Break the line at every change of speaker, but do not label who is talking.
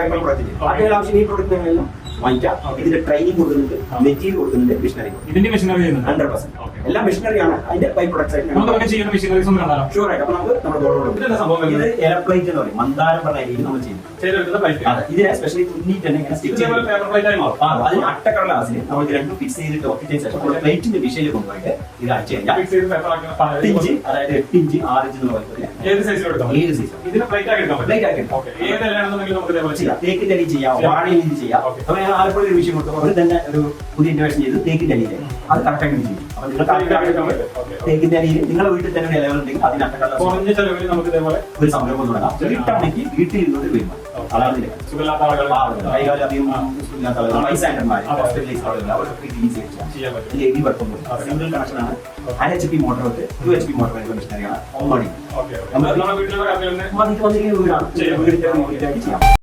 Paper product അതിന്റെ ആവശ്യം ഈ പ്രൊഡക്റ്റ് വാങ്ങിക്കാം. ഇതിന്റെ ട്രെയിനിങ് കൊടുക്കുന്നുണ്ട്, മെറ്റീരിയൽ കൊടുക്കുന്നുണ്ട്, മെഷീനറി
ഇതിന്റെ മെഷീനറി
100%. എല്ലാം മെഷീനറിയാണ്. അതിന്റെ ബൈ പ്രൊഡക്ട്സ്
ചെയ്യുന്ന മെഷീനറീസ് ഒന്ന് കാണാം.
ഷുവർ ആയിട്ട്. അപ്പൊ നമുക്ക് നമ്മുടെ ഇത് എയർപ്ലേറ്റ് എന്ന് പറയും. മന്ദാരം പറഞ്ഞ രീതിയിൽ നമ്മൾ ചെയ്യും. ഇതിനെ സ്പെഷ്യലി തുന്നിയിട്ട് തന്നെ ഇങ്ങനെ സ്റ്റിച്ച് അതിന് അട്ടക്കടലാസിന് നമുക്ക് രണ്ടും ഫിക്സ് ചെയ്തിട്ട് ഒട്ടിച്ച ശേഷം പ്ലേറ്റിന്റെ വിഷയിൽ കൊണ്ടുപോയിട്ട് ഇത് അയച്ചു കഴിഞ്ഞാൽ 8 ഇഞ്ച്, അതായത് 8 ഇഞ്ച് 6 ഇഞ്ച് എന്ന് പറയുന്നത്
ഏത് സൈസിലും
ഏത് സൈസ് തേക്കിന്റെ അരി ചെയ്യാം, വാഴയിൽ ചെയ്യാം. അപ്പൊ ഞാൻ ആലപ്പുഴ ഒരു വിഷയം കൊടുത്തു. അവർ തന്നെ ഒരു പുതിയ ഇന്റർവേഷൻ ചെയ്ത് തേക്കിന്റെ അരിയില് അത് കറക്റ്റായിട്ട് ചെയ്യും. അപ്പൊ നിങ്ങൾ തേക്കിന്റെ അരിയിൽ നിങ്ങളുടെ വീട്ടിൽ തന്നെ ഇലകളുണ്ടെങ്കിൽ അതിന് അട്ടക്കടലാസ്
നമുക്ക് ഇതേപോലെ
ഒരു സംരംഭം തുടങ്ങാം. വീട്ടാണെങ്കിൽ വീട്ടിൽ ഇരുന്നോട്ട് വരുമ്പോൾ അളവില്ല കൈകാലം അധികം ഇല്ലാത്ത ആളുകൾ, വയസ്സായന്മാർ, ഹോസ്പിറ്റലൈസ് ആളുകൾ അവർക്ക് ഈസി ഹെവി വർക്ക് ഒന്നും സിംഗിൾ കണക്ഷനാണ്. 1 HP മോട്ടർ തൊട്ട് 2 HP മോട്ടർ വരെ മെഷീനറിയാണ്. 9 മണി വീടാണ് ചെയ്യാം.